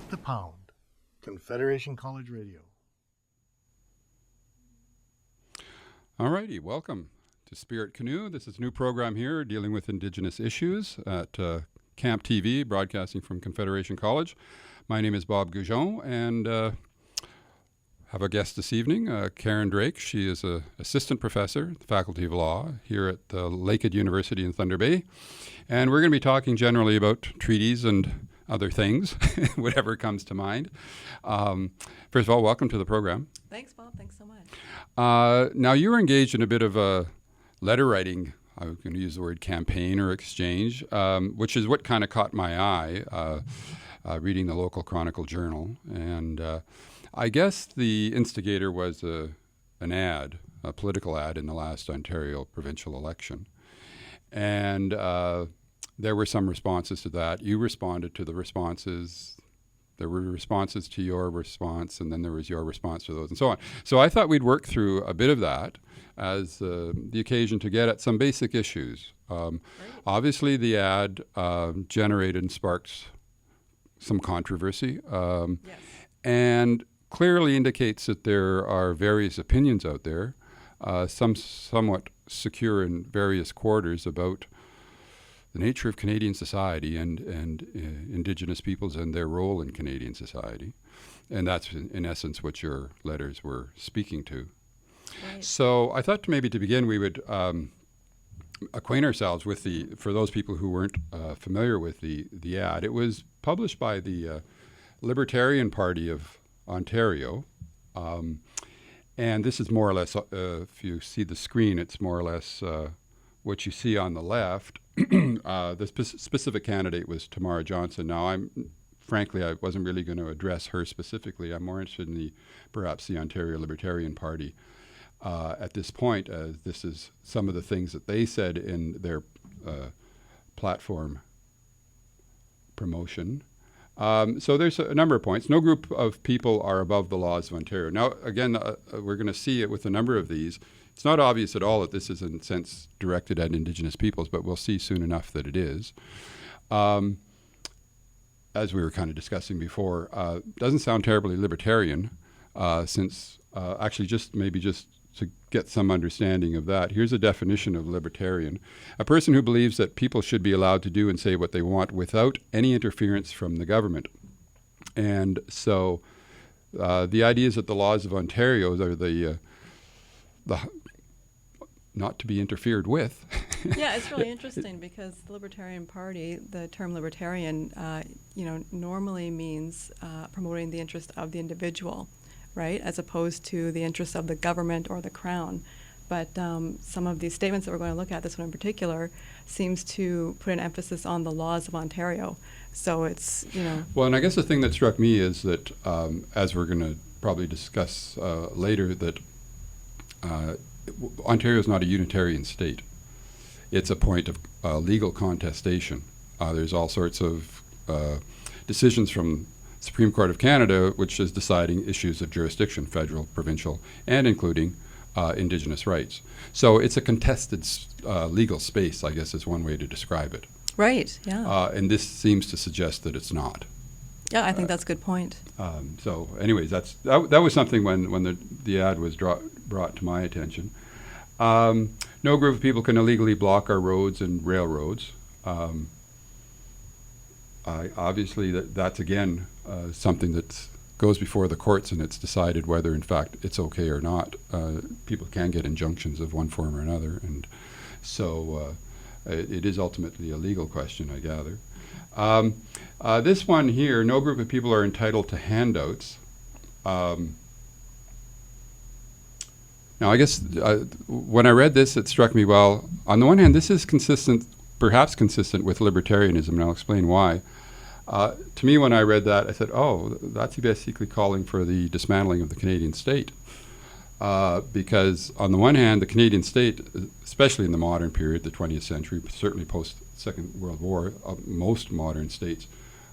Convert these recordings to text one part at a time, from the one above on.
Beat the Pound, Confederation College Radio. All righty, welcome to Spirit Canoe. This is a new program here dealing with Indigenous issues at Camp TV, broadcasting from Confederation College. My name is Bob Goujon, and have a guest this evening, Karen Drake. She is an assistant professor at the Faculty of Law here at Lakehead University in Thunder Bay. And we're going to be talking generally about treaties and other things, whatever comes to mind. First of all, welcome to the program. Thanks, Bob. Thanks so much. Now, you were engaged in a bit of a letter writing, I'm going to use the word campaign or exchange, which is what kind of caught my eye, reading the local Chronicle Journal. And I guess the instigator was an ad, a political ad in the last Ontario provincial election. And there were some responses to that. You responded to the responses. There were responses to your response, and then there was your response to those, and so on. So I thought we'd work through a bit of that as the occasion to get at some basic issues. Obviously, the ad generated and sparked some controversy, Yes. and clearly indicates that there are various opinions out there, some somewhat secure in various quarters, about the nature of Canadian society and Indigenous peoples and their role in Canadian society. And that's, in essence, what your letters were speaking to. Right. So I thought maybe to begin we would acquaint ourselves with for those people who weren't familiar with the ad. It was published by the Libertarian Party of Ontario. And this is more or less, if you see the screen, it's more or less what you see on the left. The specific candidate was Tamara Johnson. Now, frankly, I wasn't really going to address her specifically. I'm more interested in perhaps the Ontario Libertarian Party at this point, as this is some of the things that they said in their platform promotion. So there's a number of points. No group of people are above the laws of Ontario. Now, again, we're going to see it with a number of these. It's not obvious at all that this is, in a sense, directed at Indigenous peoples, but we'll see soon enough that it is. As we were kind of discussing before, doesn't sound terribly libertarian, since actually just to get some understanding of that, here's a definition of libertarian. A person who believes that people should be allowed to do and say what they want without any interference from the government. And so the idea is that the laws of Ontario are the not to be interfered with. Yeah, it's really interesting because the Libertarian Party, the term libertarian, normally means promoting the interest of the individual, right, as opposed to the interests of the government or the crown. But some of these statements that we're going to look at, this one in particular, seems to put an emphasis on the laws of Ontario. So it's, Well, and I guess the thing that struck me is that, as we're going to probably discuss later, that Ontario is not a unitarian state. It's a point of legal contestation. There's all sorts of decisions from Supreme Court of Canada, which is deciding issues of jurisdiction, federal, provincial, and including Indigenous rights. So it's a contested legal space, I guess is one way to describe it. right, yeah. And this seems to suggest that it's not. Yeah, I think that's a good point. So anyways, that was something when the ad was brought to my attention. No group of people can illegally block our roads and railroads. Obviously, that's again something that goes before the courts, and it's decided whether, in fact, it's okay or not. People can get injunctions of one form or another, and so it is ultimately a legal question, I gather. This one here, no group of people are entitled to handouts. Now, I guess when I read this, it struck me, well, on the one hand, this is perhaps consistent with libertarianism, and I'll explain why. To me, when I read that, I said, oh, that's basically calling for the dismantling of the Canadian state. Because on the one hand, the Canadian state, especially in the modern period, the 20th century, certainly post-Second World War, most modern states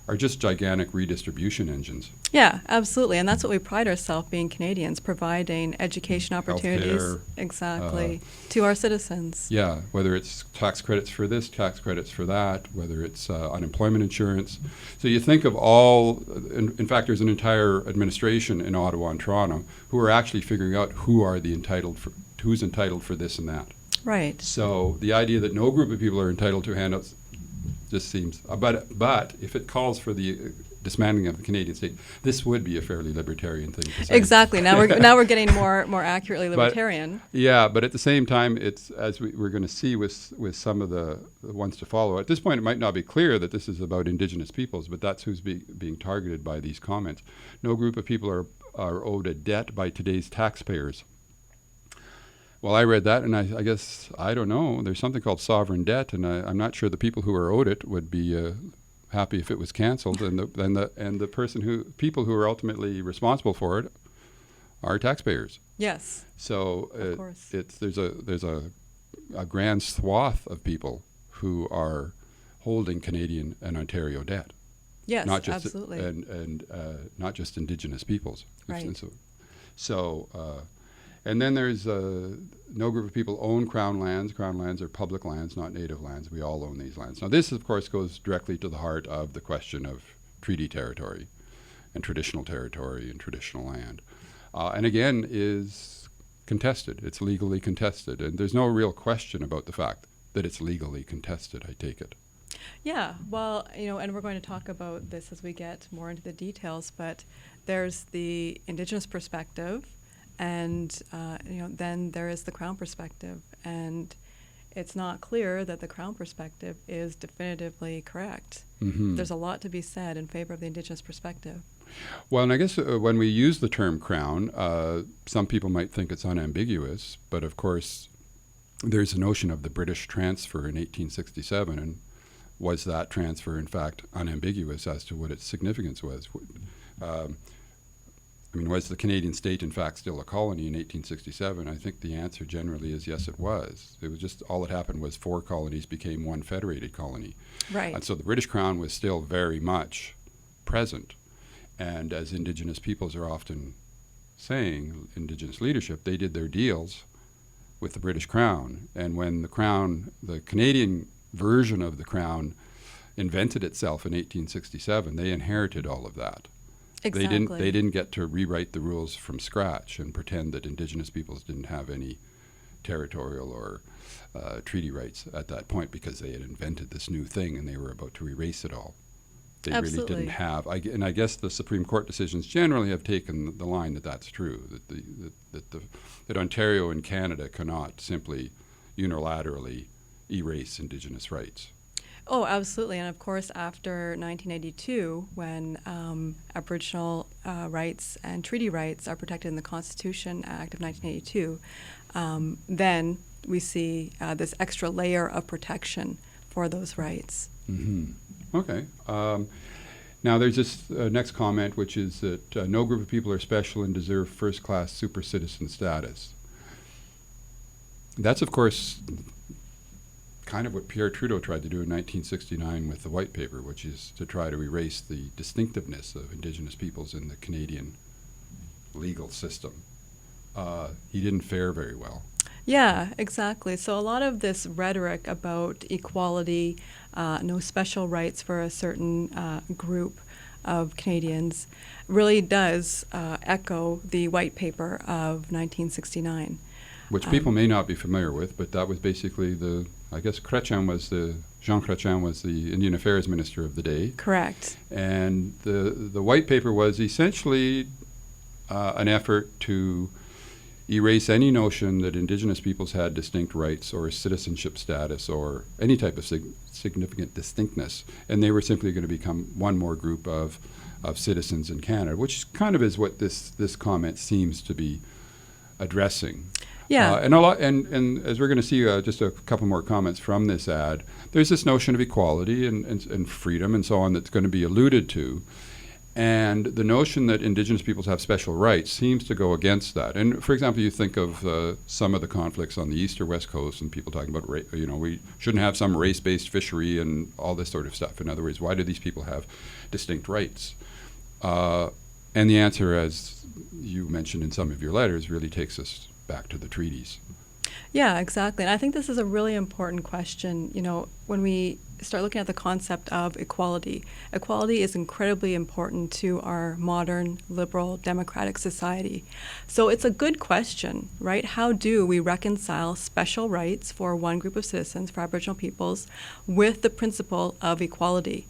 are just gigantic redistribution engines. Yeah, absolutely. And that's what we pride ourselves being Canadians, providing education opportunities Healthcare, exactly to our citizens. Yeah, whether it's tax credits for this, tax credits for that, whether it's unemployment insurance. So you think of all, in fact, there's an entire administration in Ottawa and Toronto who are actually figuring out who's entitled for this and that. Right. So the idea that no group of people are entitled to handouts just seems, but if it calls for the dismantling of the Canadian state, this would be a fairly libertarian thing to say. Exactly. Now we're getting more accurately libertarian. But at the same time, it's, as we're going to see with some of the ones to follow. At this point, it might not be clear that this is about Indigenous peoples, but that's who's being targeted by these comments. No group of people are owed a debt by today's taxpayers. Well, I read that, and I guess, I don't know, there's something called sovereign debt, and I'm not sure the people who are owed it would be happy if it was canceled, and the people who are ultimately responsible for it are taxpayers. Yes. So of course. there's a grand swath of people who are holding Canadian and Ontario debt. Yes, not just absolutely. And not just Indigenous peoples. Right. And then there's no group of people own Crown lands. Crown lands are public lands, not native lands. We all own these lands. Now this, of course, goes directly to the heart of the question of treaty territory and traditional land. And again, is contested. It's legally contested. And there's no real question about the fact that it's legally contested, I take it. Yeah, well, and we're going to talk about this as we get more into the details, but there's the Indigenous perspective, and then there is the Crown perspective, and it's not clear that the Crown perspective is definitively correct. Mm-hmm. There's a lot to be said in favor of the Indigenous perspective. Well, and I guess when we use the term Crown, some people might think it's unambiguous, but of course there's a notion of the British transfer in 1867, and was that transfer in fact unambiguous as to what its significance was? Was the Canadian state in fact still a colony in 1867? I think the answer generally is yes, it was. It was just, all that happened was 4 colonies became one federated colony. Right. And so the British Crown was still very much present. And as Indigenous peoples are often saying, Indigenous leadership, they did their deals with the British Crown. And when the Crown, the Canadian version of the Crown, invented itself in 1867, they inherited all of that. Exactly. They didn't get to rewrite the rules from scratch and pretend that Indigenous peoples didn't have any territorial or treaty rights at that point, because they had invented this new thing and they were about to erase it all. They Absolutely. really didn't have. And I guess the Supreme Court decisions generally have taken the line that that's true, that Ontario and Canada cannot simply unilaterally erase Indigenous rights. Oh, absolutely. And of course, after 1982, when Aboriginal rights and treaty rights are protected in the Constitution Act of 1982, then we see this extra layer of protection for those rights. Mm-hmm. Okay. Now there's this next comment, which is that no group of people are special and deserve first-class super citizen status. That's, of course, kind of what Pierre Trudeau tried to do in 1969 with the White Paper, which is to try to erase the distinctiveness of Indigenous peoples in the Canadian legal system. He didn't fare very well. Yeah, exactly. So a lot of this rhetoric about equality, no special rights for a certain group of Canadians, really does echo the White Paper of 1969. Which people may not be familiar with, but that was basically I guess Jean Chrétien was the Indian Affairs Minister of the day. Correct. And the White Paper was essentially an effort to erase any notion that Indigenous peoples had distinct rights or citizenship status or any type of significant distinctness, and they were simply going to become one more group of citizens in Canada, which kind of is what this comment seems to be addressing. Yeah. And as we're going to see, just a couple more comments from this ad, there's this notion of equality and freedom and so on that's going to be alluded to. And the notion that Indigenous peoples have special rights seems to go against that. And for example, you think of some of the conflicts on the east or west coast, and people talking about, we shouldn't have some race-based fishery and all this sort of stuff. In other words, why do these people have distinct rights? And the answer, as you mentioned in some of your letters, really takes us back to the treaties. Yeah, exactly. And I think this is a really important question. When we start looking at the concept of equality, equality is incredibly important to our modern, liberal, democratic society. So it's a good question, right? How do we reconcile special rights for one group of citizens, for Aboriginal peoples, with the principle of equality?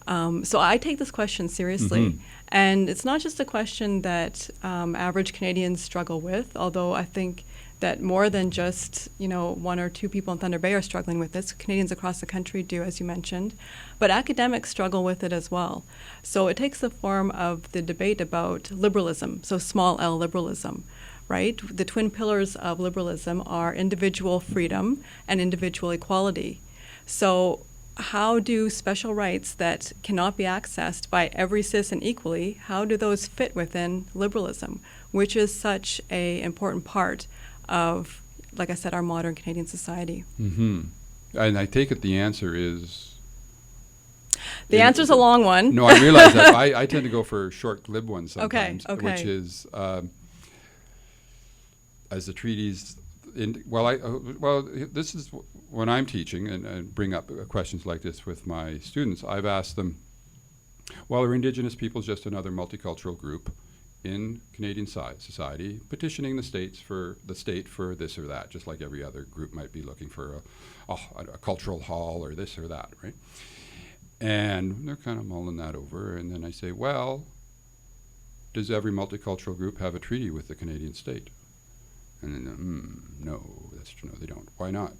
So I take this question seriously. Mm-hmm. And it's not just a question that average Canadians struggle with, although I think that more than just, one or two people in Thunder Bay are struggling with this. Canadians across the country do, as you mentioned. But academics struggle with it as well. So it takes the form of the debate about liberalism, so small L liberalism, right? The twin pillars of liberalism are individual freedom and individual equality. So how do special rights that cannot be accessed by every citizen equally, how do those fit within liberalism, which is such an important part of, like I said, our modern Canadian society? Mm-hmm. And I take it the answer is... The answer's a long one. No, I realize that. I tend to go for short, glib ones sometimes, Okay. which is, as the treaties... this is when I'm teaching and bring up questions like this with my students, I've asked them, are Indigenous peoples just another multicultural group in Canadian society petitioning the state for this or that, just like every other group might be looking for a cultural hall or this or that, right? And they're kind of mulling that over, and then I say, does every multicultural group have a treaty with the Canadian state? And then, no, they don't. Why not?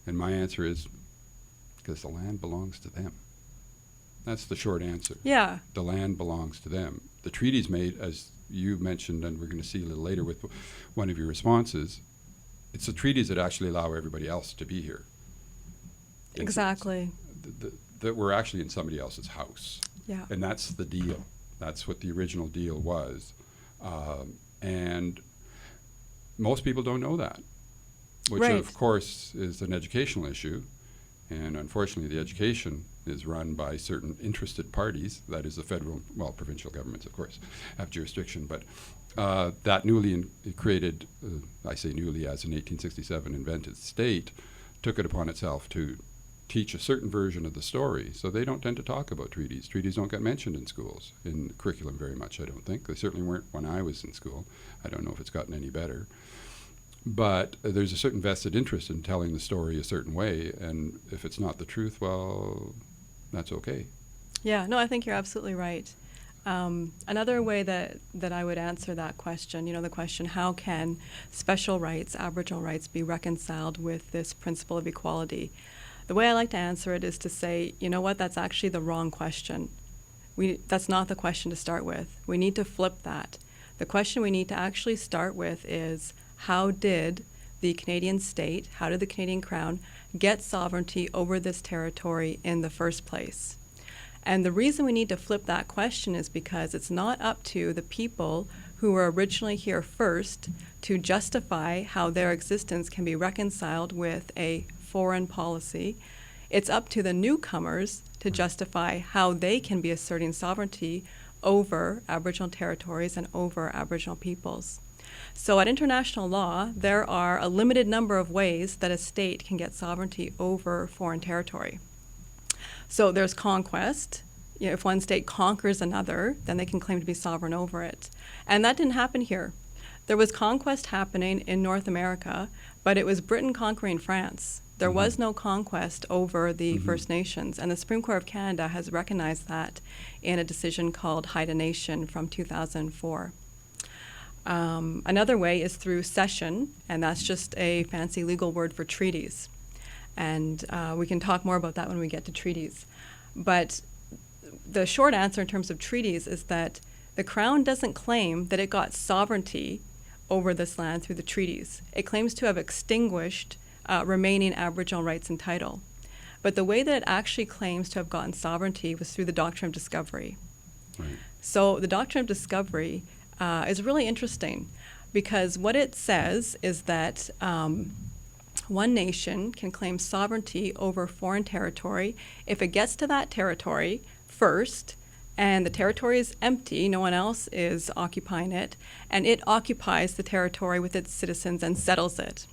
And my answer is, because the land belongs to them. That's the short answer. Yeah. The land belongs to them. The treaties made, as you mentioned, and we're going to see a little later with one of your responses, it's the treaties that actually allow everybody else to be here. Exactly. That we're actually in somebody else's house. Yeah. And that's the deal. That's what the original deal was. And most people don't know that, which right. of course is an educational issue. And unfortunately, the education is run by certain interested parties. That is the federal, provincial governments, of course, have jurisdiction. But that newly created, I say newly as in 1867 invented state, took it upon itself to teach a certain version of the story. So they don't tend to talk about treaties. Treaties don't get mentioned in schools, in curriculum very much, I don't think. They certainly weren't when I was in school. I don't know if it's gotten any better. But there's a certain vested interest in telling the story a certain way, and if it's not the truth, that's okay. Yeah, no, I think you're absolutely right. Another way that I would answer that question, the question, how can special rights, Aboriginal rights, be reconciled with this principle of equality? The way I like to answer it is to say, that's actually the wrong question. That's not the question to start with. We need to flip that. The question we need to actually start with is, how did the Canadian state, how did the Canadian Crown get sovereignty over this territory in the first place? And the reason we need to flip that question is because it's not up to the people who were originally here first to justify how their existence can be reconciled with a foreign policy. It's up to the newcomers to justify how they can be asserting sovereignty over Aboriginal territories and over Aboriginal peoples. So at international law, there are a limited number of ways that a state can get sovereignty over foreign territory. So there's conquest. If one state conquers another, then they can claim to be sovereign over it. And that didn't happen here. There was conquest happening in North America, but it was Britain conquering France. There was no conquest over the First Nations, and the Supreme Court of Canada has recognized that in a decision called Haida Nation from 2004. Another way is through cession, and that's just a fancy legal word for treaties. And we can talk more about that when we get to treaties. But the short answer in terms of treaties is that the Crown doesn't claim that it got sovereignty over this land through the treaties. It claims to have extinguished remaining Aboriginal rights and title. But the way that it actually claims to have gotten sovereignty was through the doctrine of discovery. Right. So the doctrine of discovery is really interesting because what it says is that one nation can claim sovereignty over foreign territory if it gets to that territory first and the territory is empty, no one else is occupying it, and it occupies the territory with its citizens and settles it.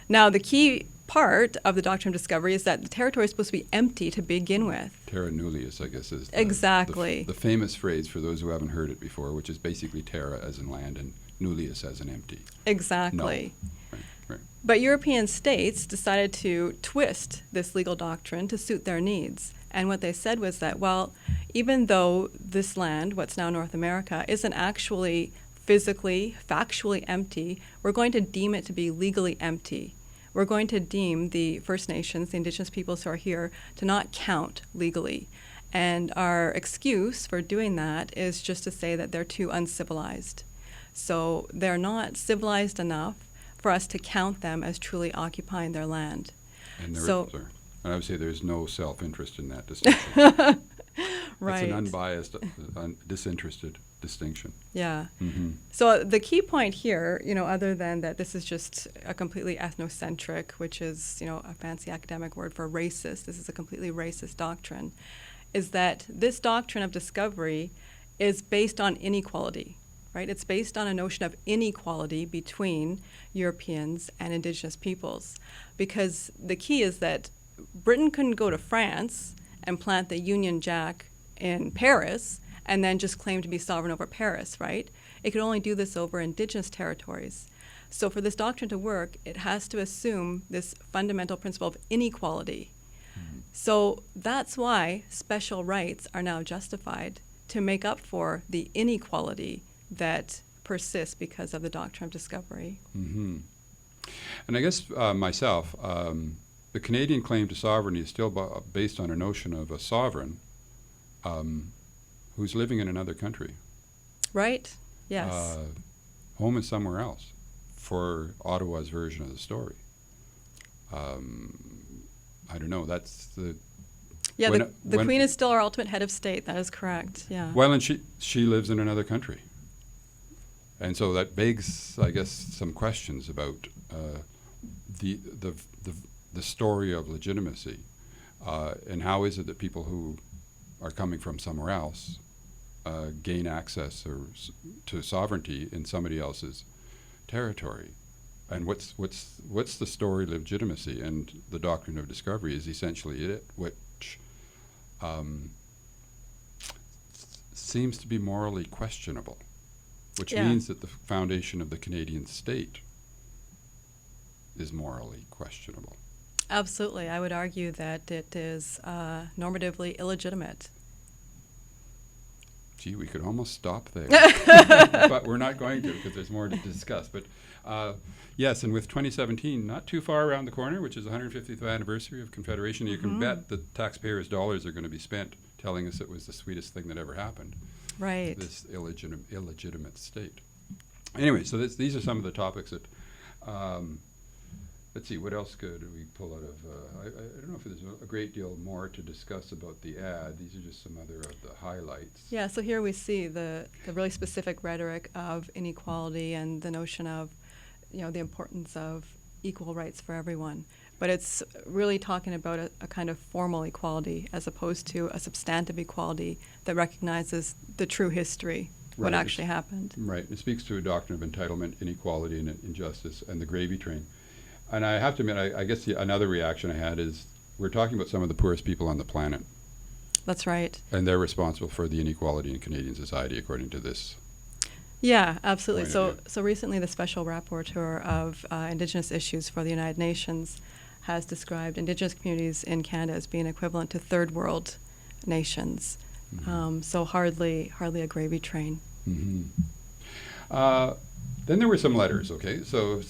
Now, the key part of the doctrine of discovery is that the territory is supposed to be empty to begin with. Terra nullius, I guess, is Exactly. the famous phrase for those who haven't heard it before, which is basically terra as in land and nullius as in empty. Exactly. No. Right. But European states decided to twist this legal doctrine to suit their needs. And what they said was that, well, even though this land, what's now North America, isn't actually physically, factually empty, we're going to deem it to be legally empty. We're going to deem the First Nations, the Indigenous peoples who are here, to not count legally. And our excuse for doing that is just to say that they're too uncivilized. So they're not civilized enough for us to count them as truly occupying their land. And So, I would say there's no self-interest in that distinction. right. It's an unbiased, disinterested distinction. Yeah. Mm-hmm. So the key point here, other than that this is just a completely ethnocentric, which is, a fancy academic word for racist, this is a completely racist doctrine, is that this doctrine of discovery is based on inequality, right? It's based on a notion of inequality between Europeans and Indigenous peoples. Because the key is that Britain couldn't go to France and plant the Union Jack in Paris and then just claim to be sovereign over Paris, right? It could only do this over Indigenous territories. So for this doctrine to work, it has to assume this fundamental principle of inequality. Mm-hmm. So that's why special rights are now justified to make up for the inequality that persists because of the doctrine of discovery. Mm-hmm. And I guess myself, the Canadian claim to sovereignty is still based on a notion of a sovereign who's living in another country. Right? Yes. Home is somewhere else, for Ottawa's version of the story. I don't know. That's the... Yeah, the Queen is still our ultimate head of state. That is correct. Yeah. Well, and she lives in another country. And so that begs, I guess, some questions about the story of legitimacy, and how is it that people who are coming from somewhere else gain access to sovereignty in somebody else's territory, and what's the story of legitimacy? And the doctrine of discovery is essentially it, which seems to be morally questionable, which means that the foundation of the Canadian state is morally questionable. Absolutely. I would argue that it is normatively illegitimate. Gee, we could almost stop there. But we're not going to, because there's more to discuss. But yes, and with 2017 not too far around the corner, which is the 150th anniversary of Confederation, you can bet that taxpayers' dollars are going to be spent telling us it was the sweetest thing that ever happened. Right. This illegitimate state. Anyway, so these are some of the topics that... let's see, what else could we pull out of... I don't know if there's a great deal more to discuss about the ad. These are just some other of the highlights. Yeah, so here we see the really specific rhetoric of inequality and the notion of, the importance of equal rights for everyone. But it's really talking about a kind of formal equality as opposed to a substantive equality that recognizes the true history, what actually happened. Right. It speaks to a doctrine of entitlement, inequality, and injustice, and the gravy train. And I have to admit, I guess another reaction I had is we're talking about some of the poorest people on the planet. That's right. And they're responsible for the inequality in Canadian society, according to this. Yeah, absolutely. So recently the Special Rapporteur of Indigenous Issues for the United Nations has described Indigenous communities in Canada as being equivalent to third world nations. Mm-hmm. So hardly a gravy train. Mm-hmm. Then there were some letters, okay? So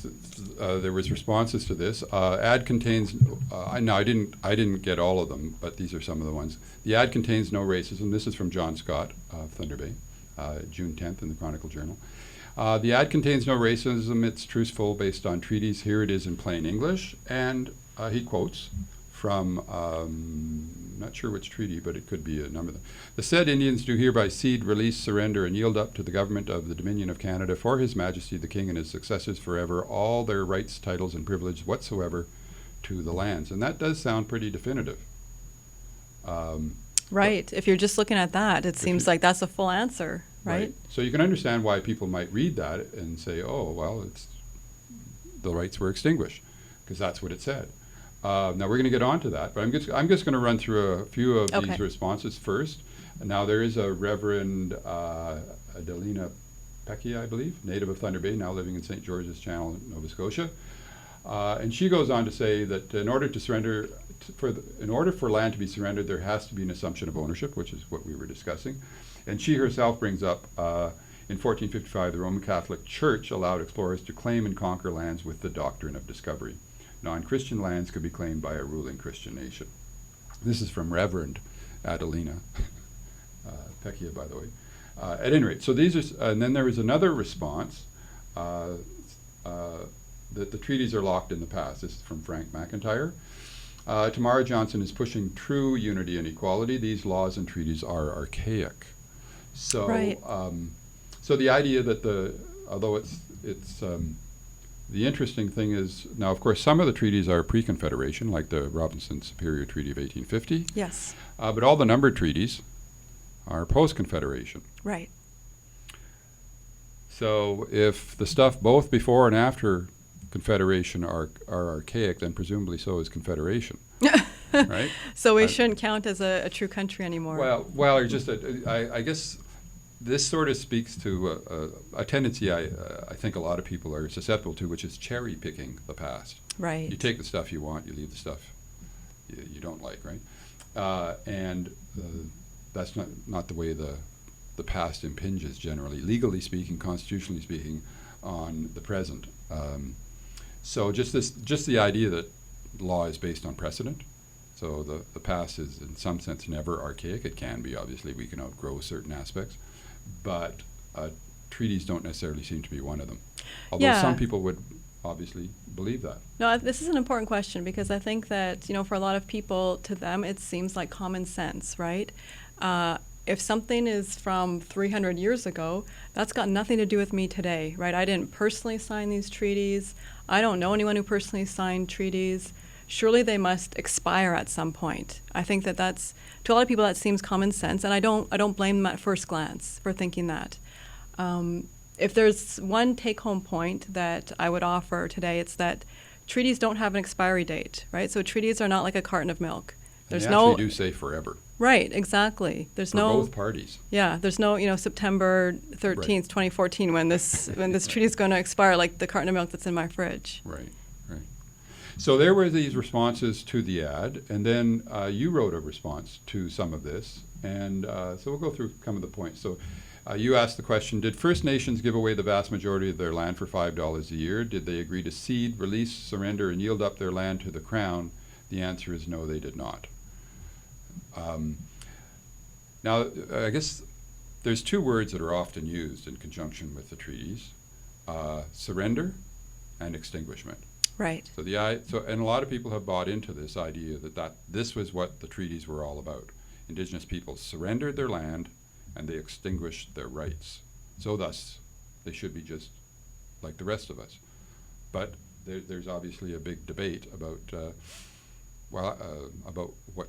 there was responses to this. Ad contains, no, I didn't get all of them, but these are some of the ones. The ad contains no racism. This is from John Scott of Thunder Bay, June 10th in the Chronicle Journal. The ad contains no racism. It's truthful based on treaties. Here it is in plain English. And he quotes from, not sure which treaty, but it could be a number of them. The said Indians do hereby cede, release, surrender, and yield up to the government of the Dominion of Canada for His Majesty the King and his successors forever all their rights, titles, and privileges whatsoever to the lands. And that does sound pretty definitive. Right. If you're just looking at that, it seems like that's a full answer, right? So you can understand why people might read that and say, oh, well, it's the rights were extinguished, because that's what it said. Now we're going to get on to that, but I'm just going to run through a few of these responses first. Now there is a Reverend Adelina Pecky, I believe, native of Thunder Bay, now living in St. George's Channel, Nova Scotia. And she goes on to say that in order to surrender, in order for land to be surrendered, there has to be an assumption of ownership, which is what we were discussing. And she herself brings up, in 1455, the Roman Catholic Church allowed explorers to claim and conquer lands with the doctrine of discovery. Non-Christian lands could be claimed by a ruling Christian nation. This is from Reverend Adelina Pecchia, by the way. At any rate, so these are, and then there is another response that the treaties are locked in the past. This is from Frank McIntyre. Tamara Johnson is pushing true unity and equality. These laws and treaties are archaic. So, so the idea that although it's the interesting thing is, now of course some of the treaties are pre-Confederation, like the Robinson Superior Treaty of 1850. Yes. But all the numbered treaties are post-Confederation. Right. So if the stuff both before and after Confederation are archaic, then presumably so is Confederation, right? So we shouldn't count as a true country anymore. Well, or just I guess this sort of speaks to a tendency I think a lot of people are susceptible to, which is cherry picking the past. Right. You take the stuff you want, you leave the stuff you don't like, right? And that's not the way the past impinges generally, legally speaking, constitutionally speaking, on the present. So just the idea that law is based on precedent. So the past is in some sense never archaic. It can be, obviously. We can outgrow certain aspects. But treaties don't necessarily seem to be one of them. Although some people would obviously believe that. No, this is an important question, because I think that, for a lot of people, to them, it seems like common sense, right? If something is from 300 years ago, that's got nothing to do with me today, right? I didn't personally sign these treaties. I don't know anyone who personally signed treaties. Surely they must expire at some point. I think that that's, to a lot of people, that seems common sense, and I don't blame them at first glance for thinking that. If there's one take-home point that I would offer today, it's that treaties don't have an expiry date, right? So treaties are not like a carton of milk. There's no. They actually do say forever. Right, exactly. There's for both parties. Yeah, there's no, September 13th, 2014, when this treaty is going to expire, like the carton of milk that's in my fridge. Right. So there were these responses to the ad, and then you wrote a response to some of this, and so we'll go through some of the points. So you asked the question, did First Nations give away the vast majority of their land for $5 a year? Did they agree to cede, release, surrender, and yield up their land to the Crown? The answer is no, they did not. Now, I guess there's two words that are often used in conjunction with the treaties, surrender and extinguishment. Right. So and a lot of people have bought into this idea that this was what the treaties were all about. Indigenous peoples surrendered their land and they extinguished their rights. So thus, they should be just like the rest of us. But there's obviously a big debate about what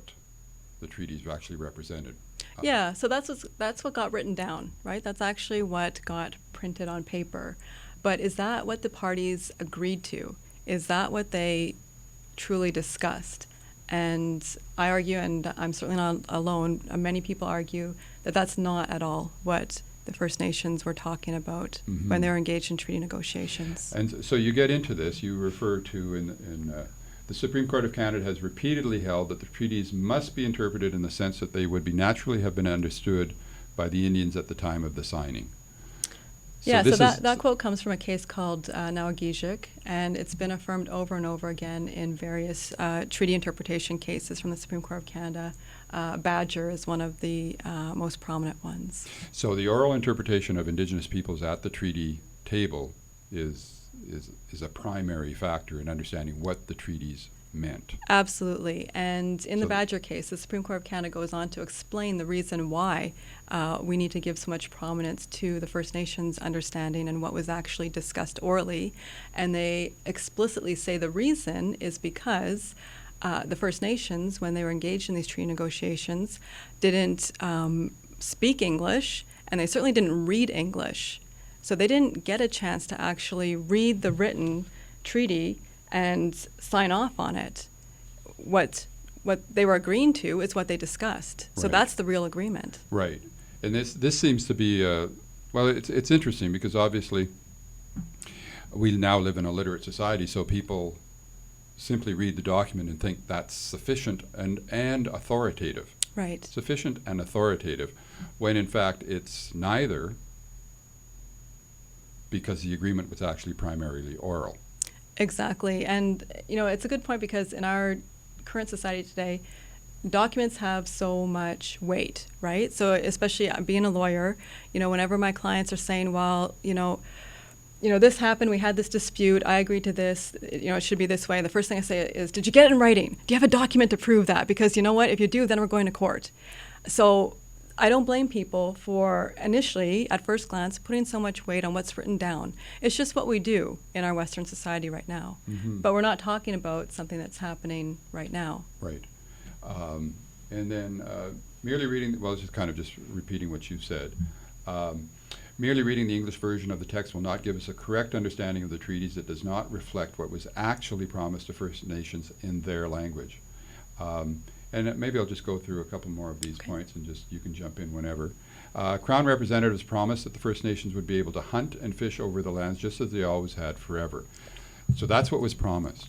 the treaties actually represented. Yeah, so that's what got written down, right? That's actually what got printed on paper. But is that what the parties agreed to? Is that what they truly discussed? And I argue, and I'm certainly not alone, many people argue that that's not at all what the First Nations were talking about when they were engaged in treaty negotiations. And so you get into this, you refer to in the Supreme Court of Canada has repeatedly held that the treaties must be interpreted in the sense that they would be naturally have been understood by the Indians at the time of the signing. So that quote comes from a case called Nawagijik, and it's been affirmed over and over again in various treaty interpretation cases from the Supreme Court of Canada. Badger is one of the most prominent ones. So the oral interpretation of Indigenous peoples at the treaty table is a primary factor in understanding what the treaties meant. Absolutely. And in the So- Badger case, the Supreme Court of Canada goes on to explain the reason why we need to give so much prominence to the First Nations understanding and what was actually discussed orally. And they explicitly say the reason is because the First Nations, when they were engaged in these treaty negotiations, didn't speak English, and they certainly didn't read English. So they didn't get a chance to actually read the written treaty and sign off on it. What they were agreeing to is what they discussed. So Right. that's the real agreement. Right. And this seems to be, well, it's interesting because obviously we now live in a literate society, so people simply read the document and think that's sufficient and authoritative. Right. Sufficient and authoritative, when in fact it's neither, because the agreement was actually primarily oral. Exactly. And, it's a good point because in our current society today, documents have so much weight, right? So especially being a lawyer, whenever my clients are saying, well, this happened, we had this dispute, I agreed to this, it should be this way. The first thing I say is, did you get it in writing? Do you have a document to prove that? Because you know what, if you do, then we're going to court. So I don't blame people for initially, at first glance, putting so much weight on what's written down. It's just what we do in our Western society right now. Mm-hmm. But we're not talking about something that's happening right now. Right. And then merely reading, well, just kind of just repeating what you said. Merely reading the English version of the text will not give us a correct understanding of the treaties. It does not reflect what was actually promised to First Nations in their language. And maybe I'll just go through a couple more of these points and just you can jump in whenever. Crown representatives promised that the First Nations would be able to hunt and fish over the lands just as they always had forever. So that's what was promised.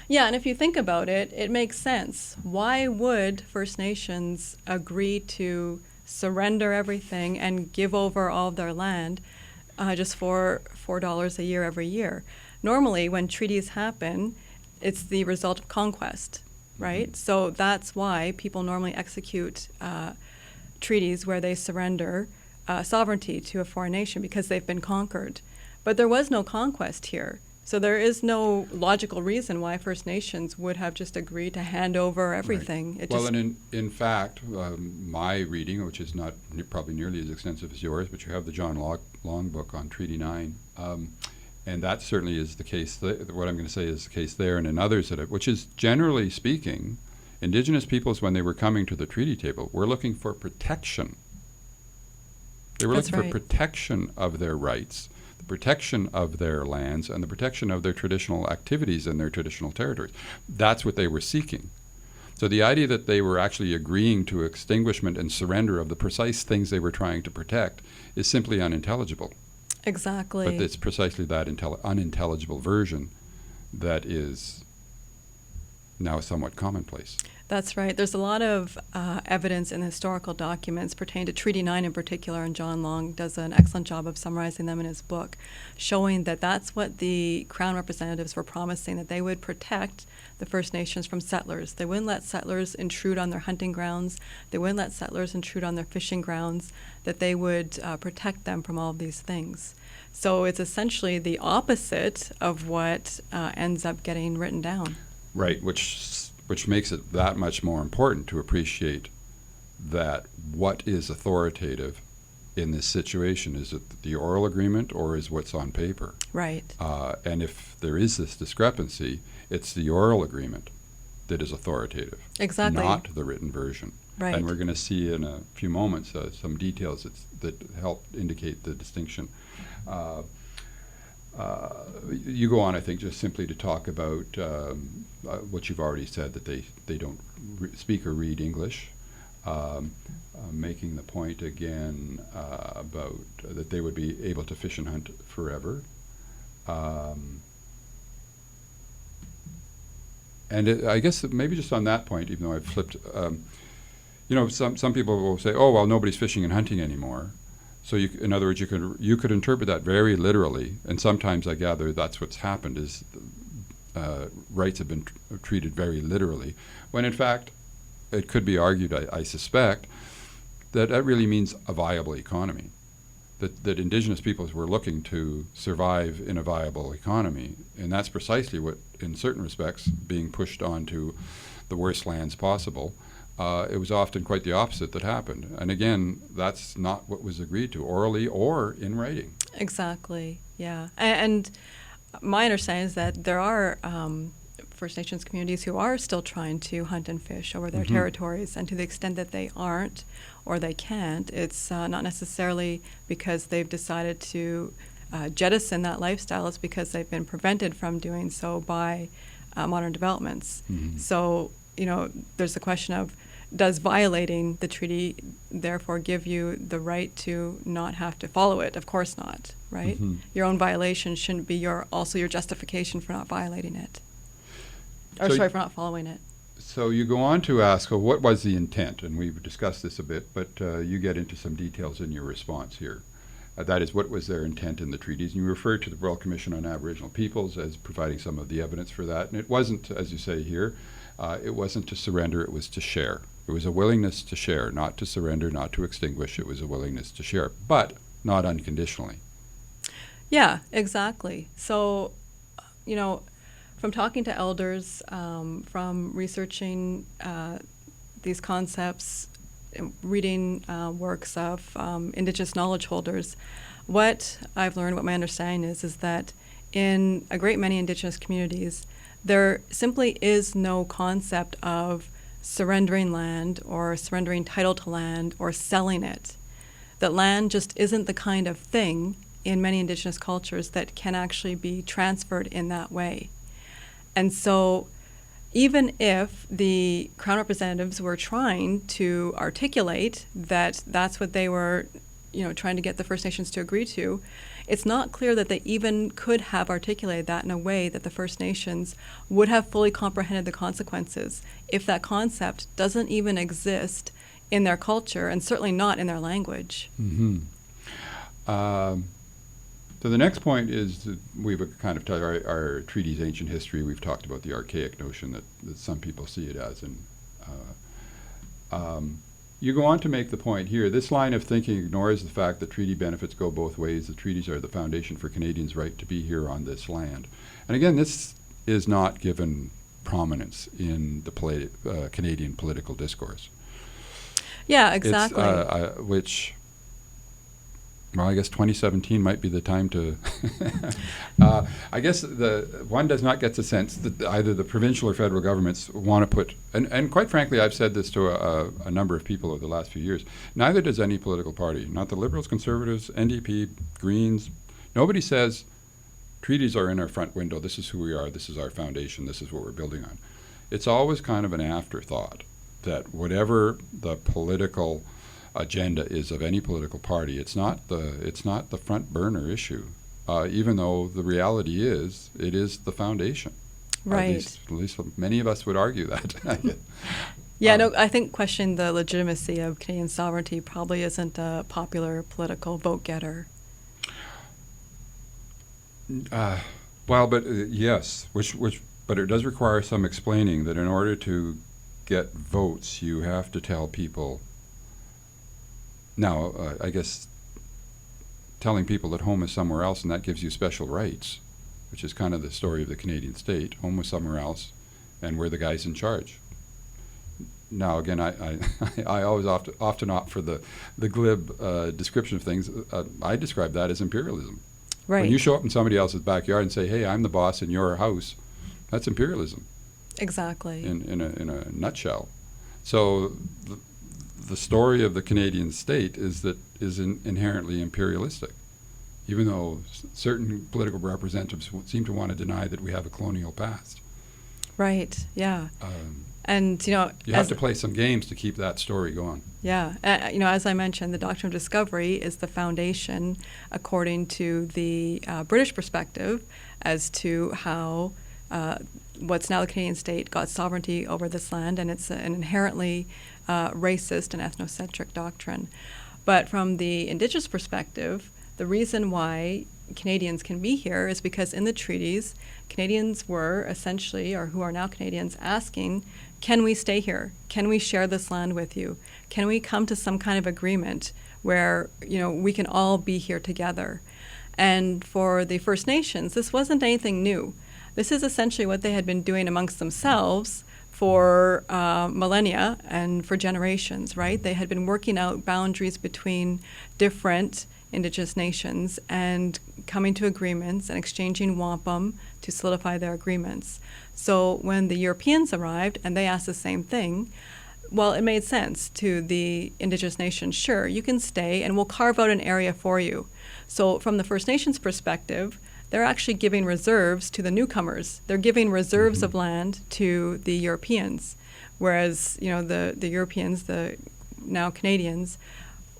Yeah, and if you think about it, it makes sense. Why would First Nations agree to surrender everything and give over all of their land just for $4 a year every year? Normally, when treaties happen, it's the result of conquest, right? So that's why people normally execute treaties where they surrender sovereignty to a foreign nation because they've been conquered. But there was no conquest here. So there is no logical reason why First Nations would have just agreed to hand over everything. Right. Well, and in fact, my reading, which is not probably nearly as extensive as yours, but you have the John Long book on Treaty 9, and that certainly is the case. What I'm going to say is the case there and in others that which is generally speaking, Indigenous peoples, when they were coming to the treaty table, were looking for protection. They were That's looking for right. protection of their rights, the protection of their lands, and the protection of their traditional activities in their traditional territories. That's what they were seeking. So the idea that they were actually agreeing to extinguishment and surrender of the precise things they were trying to protect is simply unintelligible. Exactly. But it's precisely that unintelligible version that is now somewhat commonplace. That's right. There's a lot of evidence in historical documents pertaining to Treaty 9 in particular, and John Long does an excellent job of summarizing them in his book, showing that that's what the Crown representatives were promising, that they would protect the First Nations from settlers. They wouldn't let settlers intrude on their hunting grounds. They wouldn't let settlers intrude on their fishing grounds, that they would protect them from all of these things. So it's essentially the opposite of what ends up getting written down. Right, which makes it that much more important to appreciate that what is authoritative in this situation. Is it the oral agreement or is what's on paper? Right. And if there is this discrepancy, it's the oral agreement that is authoritative, Exactly. not the written version. Right. And we're going to see in a few moments some details that help indicate the distinction. You go on, I think, just simply to talk about what you've already said, that they don't speak or read English, making the point again about that they would be able to fish and hunt forever. I guess maybe just on that point, even though I've flipped, some people will say, oh, well, nobody's fishing and hunting anymore. So in other words, you could interpret that very literally, and sometimes I gather that's what's happened is rights have been treated very literally, when in fact it could be argued, I suspect, that really means a viable economy. that Indigenous peoples were looking to survive in a viable economy. And that's precisely what, in certain respects, being pushed onto the worst lands possible, it was often quite the opposite that happened. And again, that's not what was agreed to, orally or in writing. Exactly, yeah. And my understanding is that there are First Nations communities who are still trying to hunt and fish over their territories, and to the extent that they aren't or they can't, it's not necessarily because they've decided to jettison that lifestyle. It's because they've been prevented from doing so by modern developments. So, there's the question of, does violating the treaty therefore give you the right to not have to follow it? Of course not, right? Your own violation shouldn't be also your justification for not violating it. Or for not following it. So you go on to ask, well, what was the intent? And we've discussed this a bit, but you get into some details in your response here. That is, what was their intent in the treaties? And you refer to the Royal Commission on Aboriginal Peoples as providing some of the evidence for that. And it wasn't, as you say here, it wasn't to surrender, it was to share. It was a willingness to share, not to surrender, not to extinguish. It was a willingness to share, but not unconditionally. Yeah, exactly. So, from talking to elders, from researching these concepts, reading works of Indigenous knowledge holders, what I've learned, what my understanding is that in a great many Indigenous communities, there simply is no concept of surrendering land or surrendering title to land or selling it. That land just isn't the kind of thing in many Indigenous cultures that can actually be transferred in that way. And so even if the Crown representatives were trying to articulate that that's what they were, trying to get the First Nations to agree to, it's not clear that they even could have articulated that in a way that the First Nations would have fully comprehended the consequences if that concept doesn't even exist in their culture, and certainly not in their language. So the next point is that we've kind of talked our treaty's ancient history. We've talked about the archaic notion that some people see it as. And you go on to make the point here, this line of thinking ignores the fact that treaty benefits go both ways. The treaties are the foundation for Canadians' right to be here on this land. And again, this is not given prominence in the Canadian political discourse. Yeah, exactly. Which... Well, I guess 2017 might be the time to... I guess one does not get the sense that either the provincial or federal governments want to put... And quite frankly, I've said this to a number of people over the last few years. Neither does any political party. Not the Liberals, Conservatives, NDP, Greens. Nobody says, treaties are in our front window. This is who we are. This is our foundation. This is what we're building on. It's always kind of an afterthought that whatever the political agenda is of any political party, it's not the front burner issue, even though the reality is it is the foundation. Right. At least many of us would argue that. Yeah, no, I think questioning the legitimacy of Canadian sovereignty probably isn't a popular political vote getter. Yes, but it does require some explaining that in order to get votes, you have to tell people. Now, I guess telling people that home is somewhere else and that gives you special rights, which is kind of the story of the Canadian state. Home was somewhere else, and we're the guys in charge. Now, again, I always often opt for the glib description of things. I describe that as imperialism. Right. When you show up in somebody else's backyard and say, "Hey, I'm the boss in your house," that's imperialism. Exactly. In a nutshell. So the story of the Canadian state is inherently imperialistic, even though certain political representatives seem to want to deny that we have a colonial past. Right. Yeah. And you have to play some games to keep that story going. Yeah. As I mentioned, the doctrine of discovery is the foundation, according to the British perspective, as to how what's now the Canadian state got sovereignty over this land, and it's an inherently racist and ethnocentric doctrine. But from the Indigenous perspective, the reason why Canadians can be here is because in the treaties, Canadians were essentially, or who are now Canadians, asking can we stay here? Can we share this land with you? Can we come to some kind of agreement where, we can all be here together? And for the First Nations, this wasn't anything new. This is essentially what they had been doing amongst themselves for millennia and for generations, right? They had been working out boundaries between different Indigenous nations and coming to agreements and exchanging wampum to solidify their agreements. So when the Europeans arrived and they asked the same thing, well, it made sense to the Indigenous nations. Sure, you can stay and we'll carve out an area for you. So from the First Nations perspective, they're actually giving reserves to the newcomers. They're giving reserves of land to the Europeans, whereas the Europeans, the now Canadians,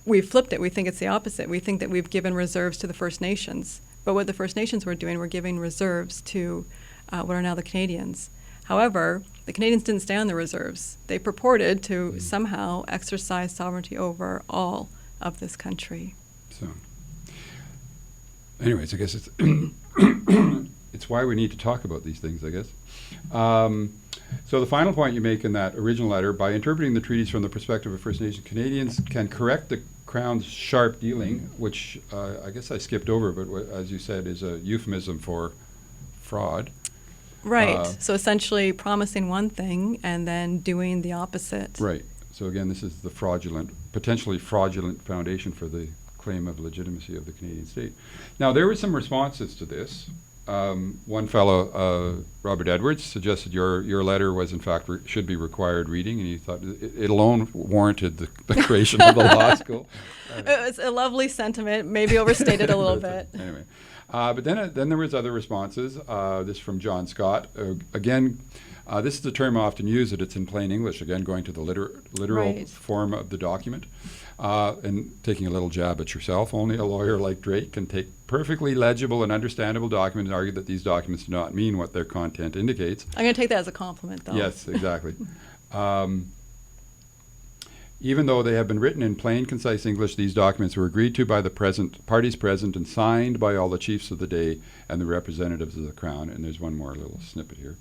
we've flipped it. We think it's the opposite. We think that we've given reserves to the First Nations, but what the First Nations were doing, were giving reserves to what are now the Canadians. However, the Canadians didn't stay on the reserves. They purported to somehow exercise sovereignty over all of this country. So, anyways, I guess it's it's why we need to talk about these things, I guess. So the final point you make in that original letter, by interpreting the treaties from the perspective of First Nation Canadians, can correct the Crown's sharp dealing, which I guess I skipped over, but as you said, is a euphemism for fraud. Right. So essentially promising one thing and then doing the opposite. Right. So again, this is the potentially fraudulent foundation for the claim of legitimacy of the Canadian state. Now, there were some responses to this. One fellow, Robert Edwards, suggested your letter was in fact should be required reading, and he thought it alone warranted the creation of the law school. It was a lovely sentiment, maybe overstated a little bit. Anyway, but then there was other responses. This from John Scott. Again, this is a term often used, that it's in plain English. Again, going to the literal form of the document. And taking a little jab at yourself, only a lawyer like Drake can take perfectly legible and understandable documents and argue that these documents do not mean what their content indicates. I'm going to take that as a compliment, though. Yes, exactly. Even though they have been written in plain, concise English, these documents were agreed to by the parties present and signed by all the chiefs of the day and the representatives of the Crown. And there's one more little snippet here.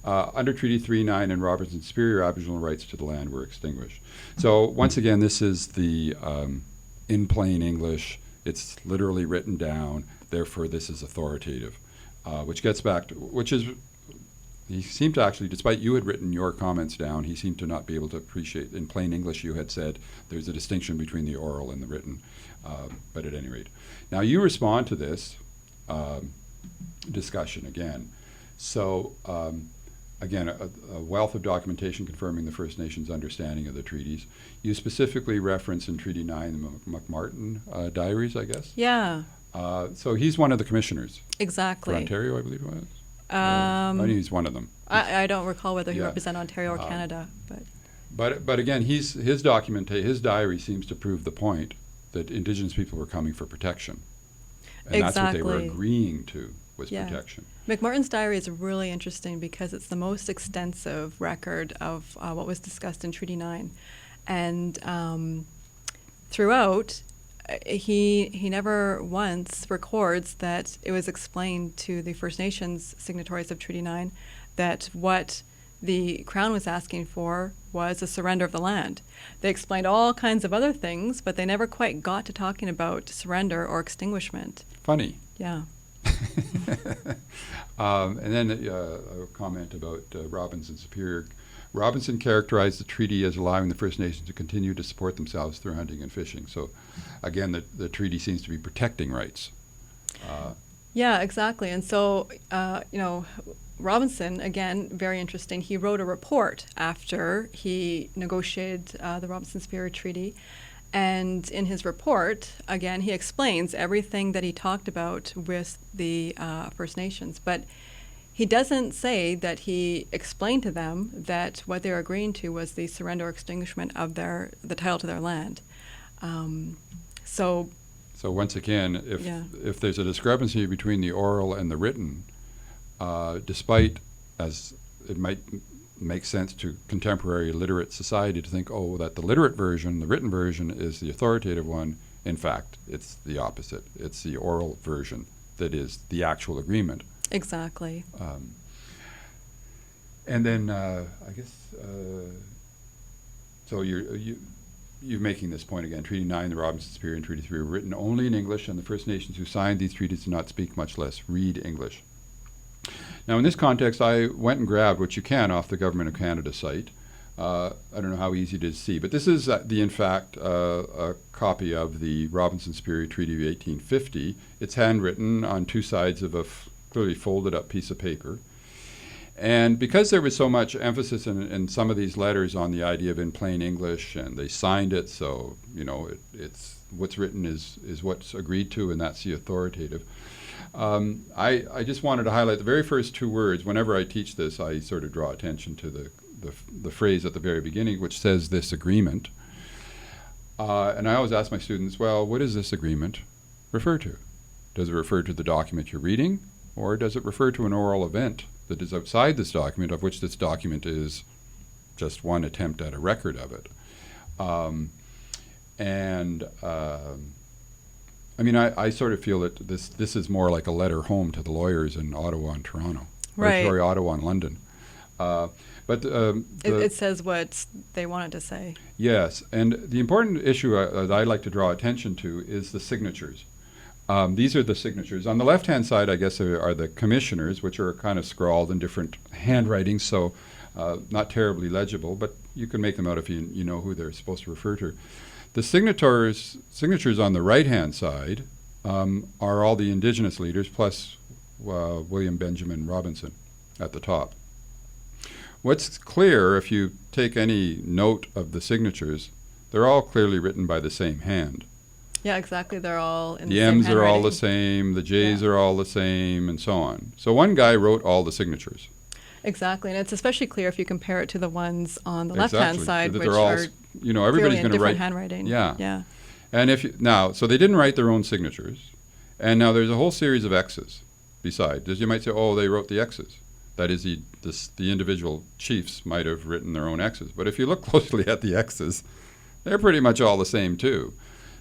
Under Treaty 3-9 and Robertson's superior Aboriginal rights to the land were extinguished. So once again, this is the in plain English. It's literally written down. Therefore, this is authoritative, which gets back to, which is, he seemed to actually, despite you had written your comments down, he seemed to not be able to appreciate, in plain English you had said there's a distinction between the oral and the written, but at any rate. Now you respond to this discussion again. So again, a wealth of documentation confirming the First Nations' understanding of the treaties. You specifically reference in Treaty 9 the McMartin diaries, I guess? Yeah. So he's one of the commissioners. Exactly. For Ontario, I believe it was. I mean, he's one of them. I don't recall whether he represents Ontario or Canada, but again, his diary seems to prove the point that Indigenous people were coming for protection, and that's what they were agreeing to was protection. McMartin's diary is really interesting because it's the most extensive record of what was discussed in Treaty 9, and throughout. He never once records that it was explained to the First Nations signatories of Treaty 9 that what the Crown was asking for was a surrender of the land. They explained all kinds of other things, but they never quite got to talking about surrender or extinguishment. Funny. Yeah. And then a comment about Robinson's superior. Robinson characterized the treaty as allowing the First Nations to continue to support themselves through hunting and fishing. So, again, the treaty seems to be protecting rights. Yeah, exactly. And so, Robinson, again, very interesting. He wrote a report after he negotiated the Robinson-Superior Treaty. And in his report, again, he explains everything that he talked about with the First Nations. But he doesn't say that he explained to them that what they were agreeing to was the surrender or extinguishment of the title to their land. So once again, if there's a discrepancy between the oral and the written, despite, as it might make sense to contemporary literate society to think, that the literate version, the written version, is the authoritative one, in fact, it's the opposite. It's the oral version that is the actual agreement. Exactly. And then I guess so. You're making this point again. Treaty 9, the Robinson Superior, and Treaty 3 were written only in English, and the First Nations who signed these treaties do not speak, much less read English. Now, in this context, I went and grabbed what you can off the Government of Canada site. I don't know how easy it is to see, but this is, in fact, a copy of the Robinson Superior Treaty of 1850. It's handwritten on two sides of a clearly folded up piece of paper. And because there was so much emphasis in some of these letters on the idea of in plain English, and they signed it, so it's what's written is what's agreed to, and that's the authoritative. I just wanted to highlight the very first two words. Whenever I teach this, I sort of draw attention to the phrase at the very beginning, which says this agreement. And I always ask my students, well, what does this agreement refer to? Does it refer to the document you're reading, or does it refer to an oral event that is outside this document, of which this document is just one attempt at a record of it? I mean, I sort of feel that this is more like a letter home to the lawyers in Ottawa and Toronto. Right. Or sorry, Ottawa and London. It says what they wanted to say. Yes, and the important issue that I'd like to draw attention to is the signatures. These are the signatures. On the left-hand side, I guess, are the commissioners, which are kind of scrawled in different handwritings, so not terribly legible, but you can make them out if you know who they're supposed to refer to. The signatures on the right-hand side are all the Indigenous leaders, plus William Benjamin Robinson at the top. What's clear, if you take any note of the signatures, they're all clearly written by the same hand. Yeah, exactly. They're all in the The same M's are all handwriting. the same, the J's Yeah. are all the same, and so on. So one guy wrote all the signatures. Exactly, and it's especially clear if you compare it to the ones on the Exactly. left-hand side, That which they're all, are everybody's clearly in going to different write. handwriting. Yeah. Yeah. And so they didn't write their own signatures, and now there's a whole series of X's beside. You might say, oh, they wrote the X's. That is, the individual chiefs might have written their own X's. But if you look closely at the X's, they're pretty much all the same too.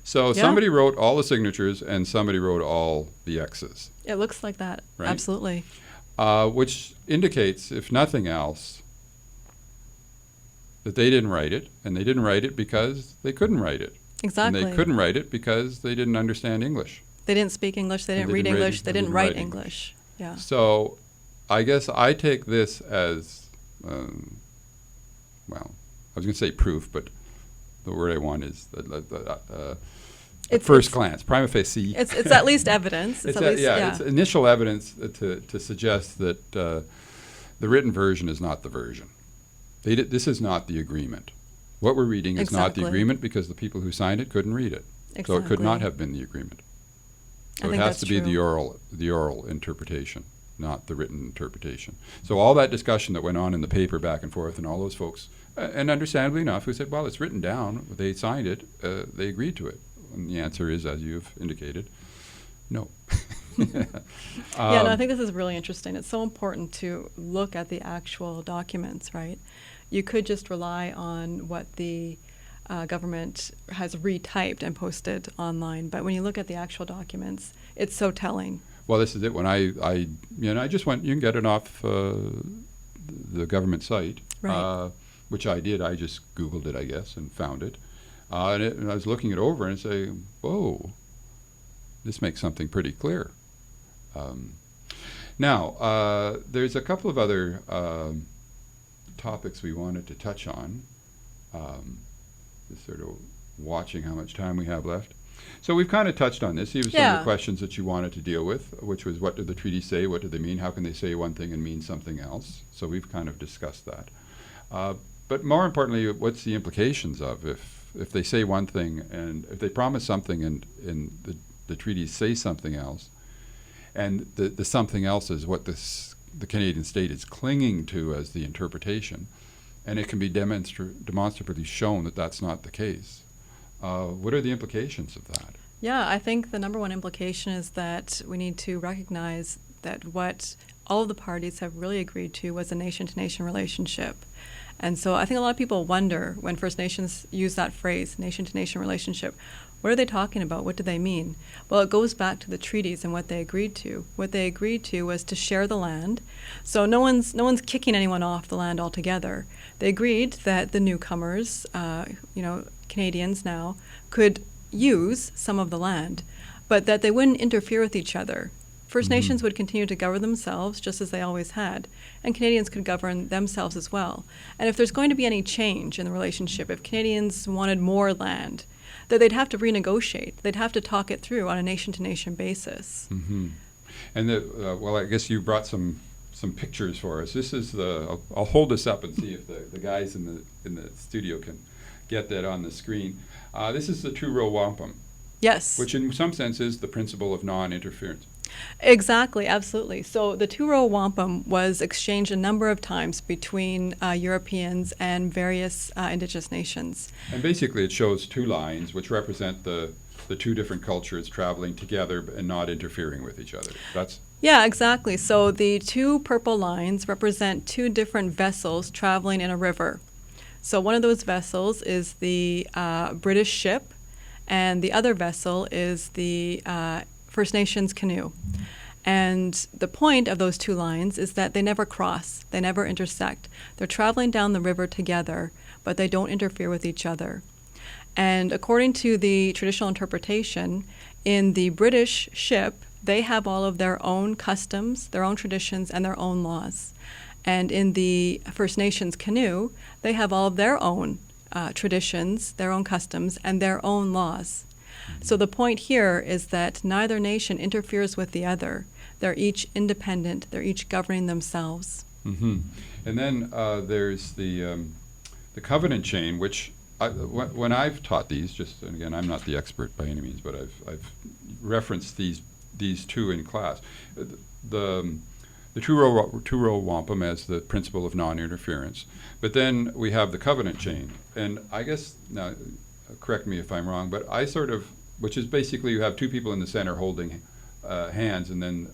So Yeah. somebody wrote all the signatures, and somebody wrote all the X's. It looks like that. Right. Absolutely. Which indicates, if nothing else, that they didn't write it, and they didn't write it because they couldn't write it. Exactly. And they couldn't write it because they didn't understand English. They didn't speak English. They And didn't they read didn't read- English. They and didn't didn't write write English. Yeah. So I guess I take this as, well, I was going to say proof, but the word I want is at first glance, prima facie. It's at least evidence. It's at least, it's initial evidence to suggest that the written version is not the version. This is not the agreement. What we're reading is not the Exactly. agreement because the people who signed it couldn't read it. So it could not Exactly. have been the agreement. I So it think has that's to be the true. oral interpretation, not the written interpretation. So all that discussion that went on in the paper back and forth, and all those folks, and understandably enough, who said, well, it's written down, they signed it, they agreed to it. And the answer is, as you've indicated, no. Yeah, no, I think this is really interesting. It's so important to look at the actual documents, right? You could just rely on what the government has retyped and posted online, but when you look at the actual documents, it's so telling. Well, this is it. When I just went, you can get it off the government site, Right. which I did. I just Googled it, I guess, and found it. And I was looking it over and saying, whoa, this makes something pretty clear. Now, there's a couple of other topics we wanted to touch on, just sort of watching how much time we have left. So we've kind of touched on this. These were some of Yeah. the questions that you wanted to deal with, which was what did the treaty say, what do they mean, how can they say one thing and mean something else? So we've kind of discussed that. But more importantly, what's the implications of if they say one thing and if they promise something and the treaties say something else, and the something else is what the Canadian state is clinging to as the interpretation, and it can be demonstrably shown that that's not the case. What are the implications of that? Yeah, I think the number one implication is that we need to recognize that what all of the parties have really agreed to was a nation-to-nation relationship. And so I think a lot of people wonder when First Nations use that phrase, nation-to-nation relationship, What are they talking about? What do they mean? Well, it goes back to the treaties and what they agreed to. What they agreed to was to share the land. So no one's kicking anyone off the land altogether. They agreed that the newcomers, Canadians now, could use some of the land, but that they wouldn't interfere with each other. First Nations would continue to govern themselves just as they always had, and Canadians could govern themselves as well. And if there's going to be any change in the relationship, if Canadians wanted more land, that they'd have to renegotiate. They'd have to talk it through on a nation-to-nation basis. Mm-hmm. And I guess you brought some pictures for us. This is I'll hold this up and see if the guys in the studio can get that on the screen. This is the two-row wampum. Yes. Which in some sense is the principle of non-interference. Exactly, absolutely. So the two-row wampum was exchanged a number of times between Europeans and various indigenous nations. And basically it shows two lines which represent the two different cultures traveling together and not interfering with each other. Yeah, exactly. So the two purple lines represent two different vessels traveling in a river. So one of those vessels is the British ship, and the other vessel is the First Nations canoe. And the point of those two lines is that they never cross, they never intersect. They're traveling down the river together, but they don't interfere with each other. And according to the traditional interpretation, in the British ship, they have all of their own customs, their own traditions, and their own laws. And in the First Nations canoe, they have all of their own traditions, their own customs, and their own laws. So the point here is that neither nation interferes with the other. They're each independent. They're each governing themselves. Mm-hmm. And then there's the covenant chain, which when I've taught these, and again, I'm not the expert by any means, but I've referenced these two in class. The two-row wampum as the principle of non-interference, but then we have the covenant chain, and I guess now, correct me if I'm wrong, but which is basically you have two people in the center holding hands, and then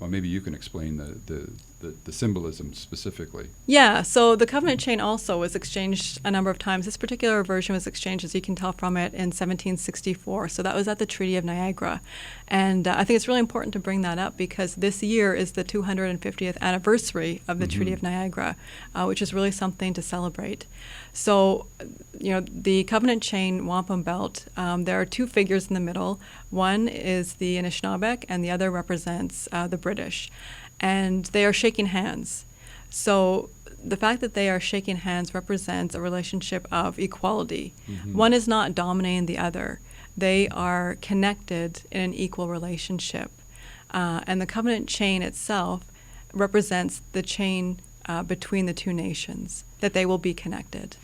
maybe you can explain the symbolism specifically. Yeah, so the covenant chain also was exchanged a number of times. This particular version was exchanged, as you can tell from it, in 1764. So that was at the Treaty of Niagara. And I think it's really important to bring that up because this year is the 250th anniversary of the Treaty of Niagara, which is really something to celebrate. So, the covenant chain wampum belt, there are two figures in the middle. One is the Anishinaabeg, and the other represents the British. And they are shaking hands. So the fact that they are shaking hands represents a relationship of equality. Mm-hmm. One is not dominating the other. They are connected in an equal relationship. And the covenant chain itself represents the chain between the two nations, that they will be connected.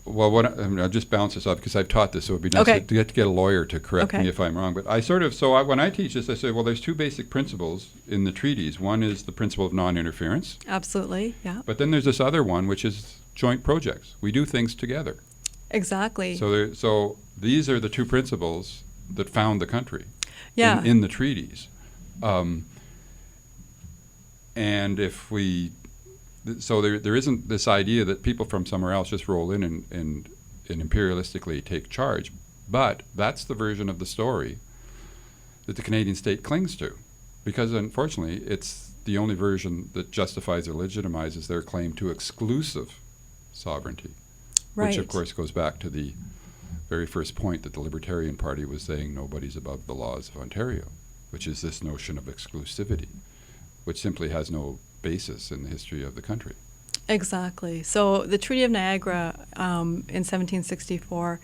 Well, I'll just bounce this off because I've taught this, so it would be nice to get a lawyer to correct me if I'm wrong. But when I teach this, I say, well, there's two basic principles in the treaties. One is the principle of non-interference. Absolutely, yeah. But then there's this other one, which is joint projects. We do things together. Exactly. So these are the two principles that found the country in the treaties. And if we... So there isn't this idea that people from somewhere else just roll in and imperialistically take charge. But that's the version of the story that the Canadian state clings to. Because unfortunately, it's the only version that justifies or legitimizes their claim to exclusive sovereignty. Right. Which of course goes back to the very first point that the Libertarian Party was saying nobody's above the laws of Ontario, which is this notion of exclusivity, which simply has no basis in the history of the country. Exactly. So the Treaty of Niagara in 1764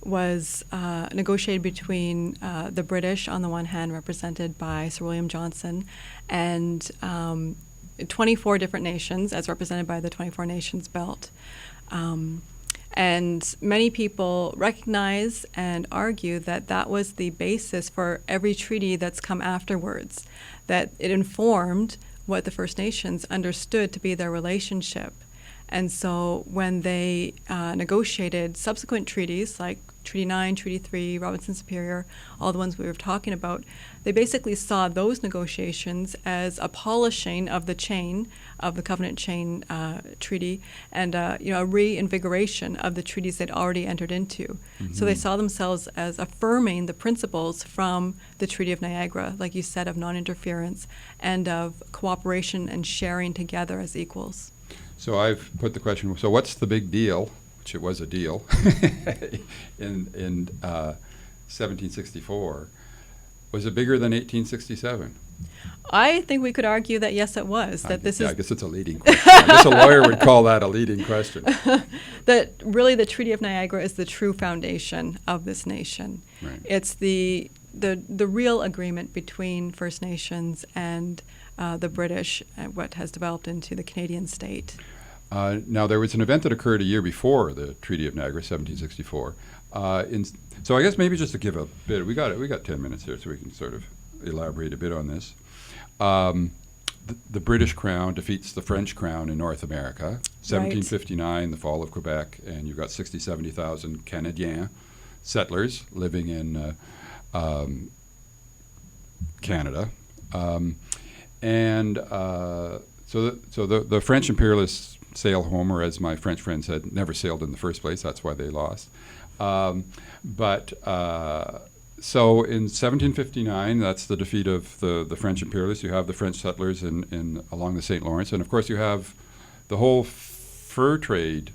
was negotiated between the British on the one hand, represented by Sir William Johnson, and 24 different nations as represented by the 24 Nations Belt. And many people recognize and argue that that was the basis for every treaty that's come afterwards, that it informed what the First Nations understood to be their relationship. And so when they negotiated subsequent treaties like Treaty 9, Treaty 3, Robinson Superior, all the ones we were talking about, they basically saw those negotiations as a polishing of the chain, of the Covenant Chain Treaty, and a reinvigoration of the treaties they'd already entered into. So they saw themselves as affirming the principles from the Treaty of Niagara, like you said, of non-interference and of cooperation and sharing together as equals. So I've put the question, so what's the big deal, which it was a deal, in 1764? Was it bigger than 1867? I think we could argue that yes, it was. That this is. I guess it's a leading question. I guess a lawyer would call that a leading question. That really the Treaty of Niagara is the true foundation of this nation. Right. It's the real agreement between First Nations and the British, what has developed into the Canadian state. Now, there was an event that occurred a year before the Treaty of Niagara, 1764. So I guess maybe just to give a bit, we got 10 minutes here, so we can sort of elaborate a bit on this. The British Crown defeats the French Crown in North America. 1759, the fall of Quebec, and you've got 60,000, 70,000 Canadiens, settlers living in Canada. So the French imperialists sail home, or as my French friend said, never sailed in the first place. That's why they lost. So in 1759, that's the defeat of the French imperialists. You have the French settlers along the St. Lawrence. And, of course, you have the whole fur trade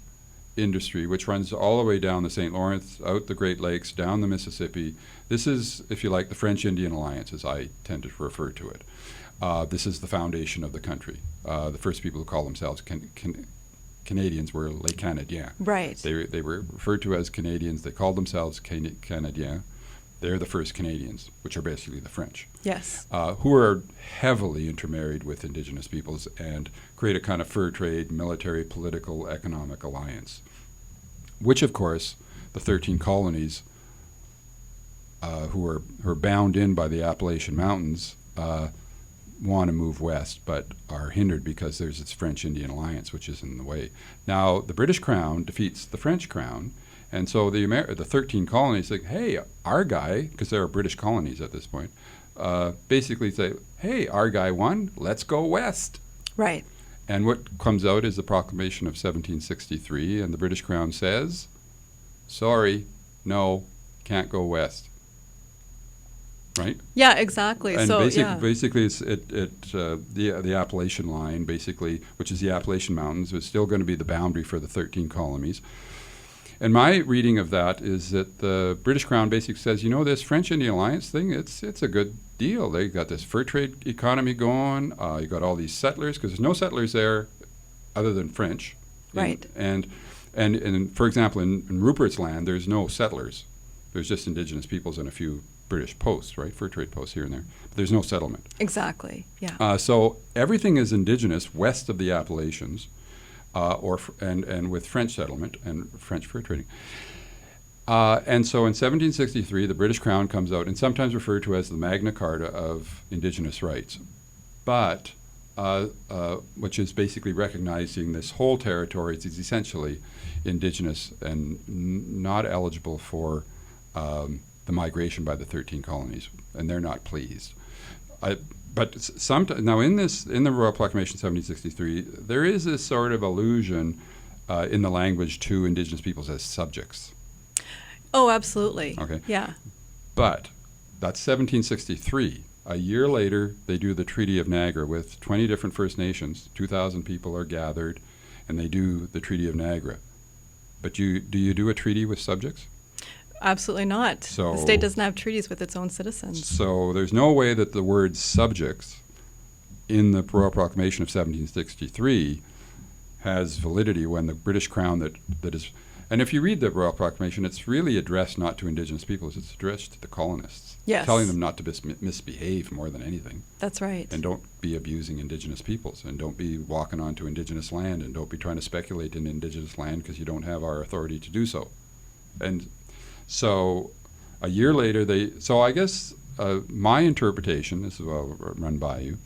industry, which runs all the way down the St. Lawrence, out the Great Lakes, down the Mississippi. This is, if you like, the French-Indian Alliance, as I tend to refer to it. This is the foundation of the country. The first people who call themselves Canadians were Les Canadiens. Right. They were referred to as Canadians. They called themselves Canadiens. They're the first Canadians, which are basically the French. Yes. Who are heavily intermarried with Indigenous peoples and create a kind of fur trade, military, political, economic alliance, which, of course, the 13 colonies who are bound in by the Appalachian Mountains want to move west, but are hindered because there's this French-Indian alliance, which is in the way. Now, the British Crown defeats the French Crown, and so the 13 colonies say, hey, our guy, because there are British colonies at this point, basically say, hey, our guy won, let's go west. Right. And what comes out is the proclamation of 1763, and the British Crown says, sorry, no, can't go west. Right? Yeah, exactly. And so basically, it's the Appalachian line, basically, which is the Appalachian Mountains, is still going to be the boundary for the 13 colonies. And my reading of that is that the British Crown basically says, this French-Indian Alliance thing, it's a good deal. They got this fur trade economy going. You got all these settlers, because there's no settlers there other than French. Right. And for example, in Rupert's Land, there's no settlers. There's just Indigenous peoples and a few British posts, right? Fur trade posts here and there. But there's no settlement. Exactly, yeah. So everything is Indigenous west of the Appalachians, and with French settlement and French fur trading. And so in 1763, the British Crown comes out, and sometimes referred to as the Magna Carta of Indigenous rights, but which is basically recognizing this whole territory is essentially Indigenous and not eligible for the migration by the 13 colonies, and they're not pleased. Now in the Royal Proclamation 1763, there is this sort of allusion in the language to Indigenous peoples as subjects. Oh, absolutely. Okay. Yeah. But that's 1763. A year later, they do the Treaty of Niagara with 20 different First Nations. 2,000 people are gathered, and they do the Treaty of Niagara. But do you do a treaty with subjects? Absolutely not. So, the state doesn't have treaties with its own citizens. So there's no way that the word subjects in the Royal Proclamation of 1763 has validity when the British Crown that is... And if you read the Royal Proclamation, it's really addressed not to Indigenous peoples, it's addressed to the colonists. Yes. Telling them not to misbehave more than anything. That's right. And don't be abusing Indigenous peoples, and don't be walking onto Indigenous land, and don't be trying to speculate in Indigenous land because you don't have our authority to do so. And so a year later, I guess my interpretation, this is what I'll run by you,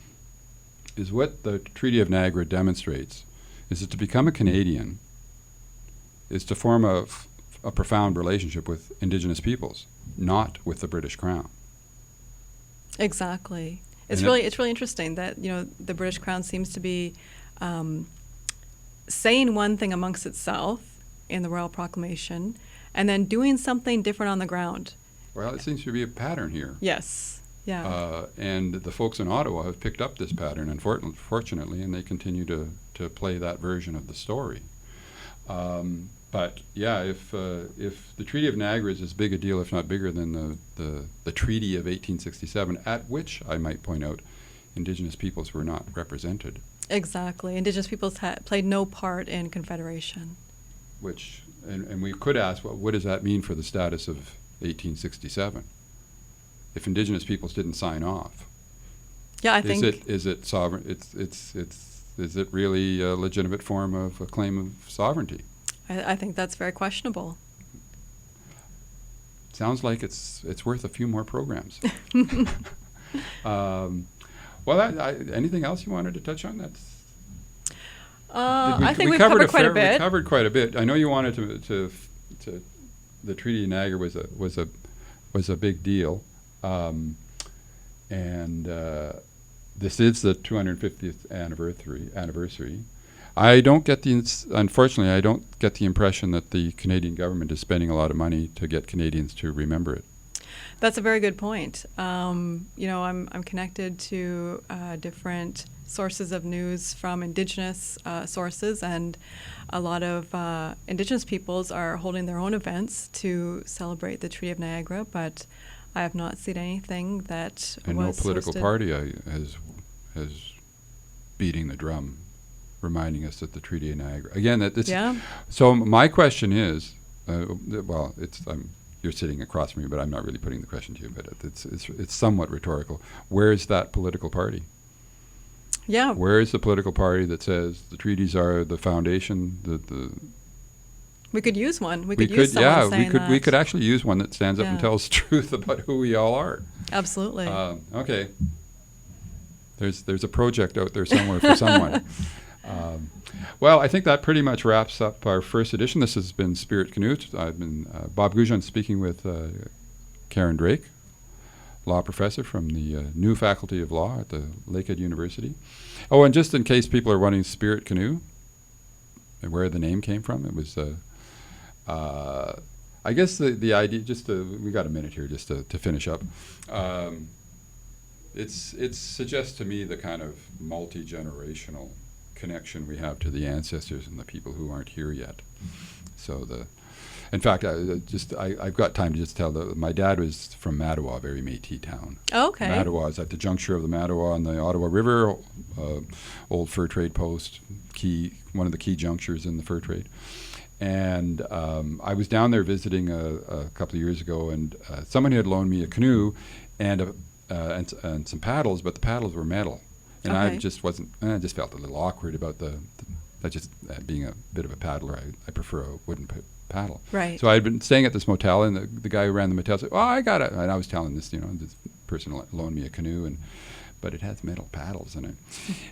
is what the Treaty of Niagara demonstrates is that to become a Canadian is to form a a profound relationship with Indigenous peoples, not with the British Crown. Exactly. It's And really interesting that, you know, the British Crown seems to be saying one thing amongst itself in the Royal Proclamation and then doing something different on the ground. Well, it seems to be a pattern here. Yes. Yeah. And the folks in Ottawa have picked up this pattern, unfortunately, and they continue to play that version of the story. But yeah, if the Treaty of Niagara is as big a deal, if not bigger, than the Treaty of 1867, at which I might point out, Indigenous peoples were not represented. Exactly. Indigenous peoples played no part in Confederation. Which, and we could ask, well, what does that mean for the status of 1867? If Indigenous peoples didn't sign off, Yeah, I think. Is it sovereign? Is it really a legitimate form of a claim of sovereignty? I think that's very questionable. Sounds like it's worth a few more programs. Well, anything else you wanted to touch on? I think we've covered quite a bit. We covered quite a bit. I know you wanted to the Treaty of Niagara was a big deal, and this is the 250th anniversary. Unfortunately, I don't get the impression that the Canadian government is spending a lot of money to get Canadians to remember it. That's a very good point. You know, I'm connected to different sources of news from Indigenous sources, and a lot of Indigenous peoples are holding their own events to celebrate the Treaty of Niagara, but I have not seen anything that and was no political hosted. party has beating the drum, reminding us that the Treaty of Niagara again. Yeah. So my question is, well, you're sitting across from me, but I'm not really putting the question to you. But it's somewhat rhetorical. Where is that political party? Yeah. Where is the political party that says the treaties are the foundation? We could use one. We could use someone saying that. We could actually use one that stands up and Yeah. tells the truth about who we all are. Absolutely. Okay. There's a project out there somewhere for someone. Well, I think that pretty much wraps up our first edition. This has been Spirit Canoe. I've been Bob Goujon speaking with Karen Drake, law professor from the new Faculty of Law at the Lakehead University. Oh, and just in case people are wondering, Spirit Canoe, and where the name came from, it was, I guess the idea, we got a minute here just to finish up. It suggests to me the kind of multi-generational connection we have to the ancestors and the people who aren't here yet. So in fact, I've got time to just tell my dad was from Mattawa, a very Métis town. Oh, okay. Mattawa is at the juncture of the Mattawa and the Ottawa River, old fur trade post, one of the key junctures in the fur trade. And I was down there visiting a couple of years ago, and somebody had loaned me a canoe and some paddles, but the paddles were metal. And Okay. I just felt a little awkward about being a bit of a paddler. I prefer a wooden paddle. Right. So I had been staying at this motel, and the guy who ran the motel said, "Oh, I got it." And I was telling this person loaned me a canoe, but it has metal paddles in it.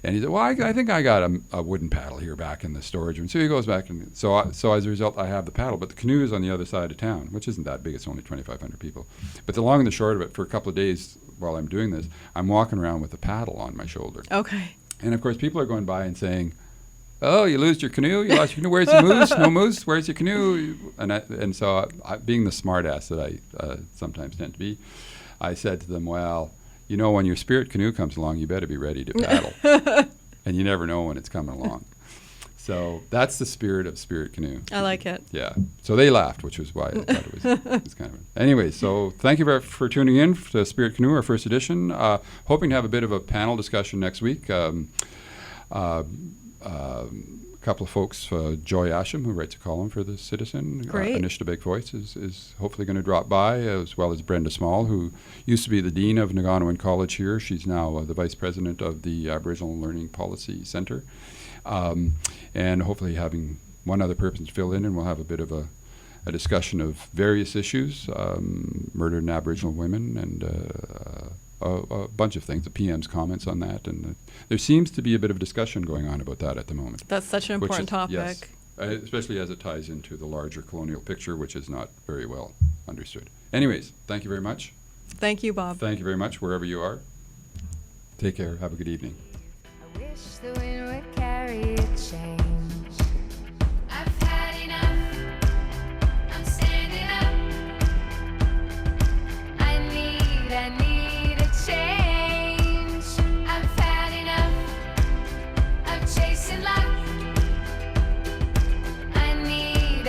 And he said, "Well, I think I got a wooden paddle here back in the storage room." So he goes back, and so as a result, I have the paddle. But the canoe is on the other side of town, which isn't that big. It's only 2,500 people. But the long and the short of it, for a couple of days while I'm doing this, I'm walking around with a paddle on my shoulder. Okay. And of course, people are going by and saying, "Oh, you lost your canoe? You lost your canoe? Where's your moose? No moose? Where's your canoe?" And so, being the smart ass that I sometimes tend to be, I said to them, "Well, you know, when your spirit canoe comes along, you better be ready to paddle." And you never know when it's coming along. So that's the spirit of Spirit Canoe. I like it. Yeah. So they laughed, which was why I thought it was kind of. Anyway, so thank you for tuning in to Spirit Canoe, our first edition. Hoping to have a bit of a panel discussion next week. A couple of folks, Joy Asham, who writes a column for The Citizen, Great. Initiative Big Voice, is hopefully going to drop by, as well as Brenda Small, who used to be the dean of Naganoan College here. She's now the vice president of the Aboriginal Learning Policy Center. And hopefully having one other person to fill in, and we'll have a bit of a discussion of various issues, murder in Aboriginal women, and a bunch of things, the PM's comments on that. And there seems to be a bit of discussion going on about that at the moment. That's such an important topic. Yes, especially as it ties into the larger colonial picture, which is not very well understood. Anyways, thank you very much. Thank you, Bob. Thank you very much, wherever you are. Take care. Have a good evening. I wish the wind would carry a change. I've had enough. I'm standing up. I need a change. I've had enough of chasing luck. I need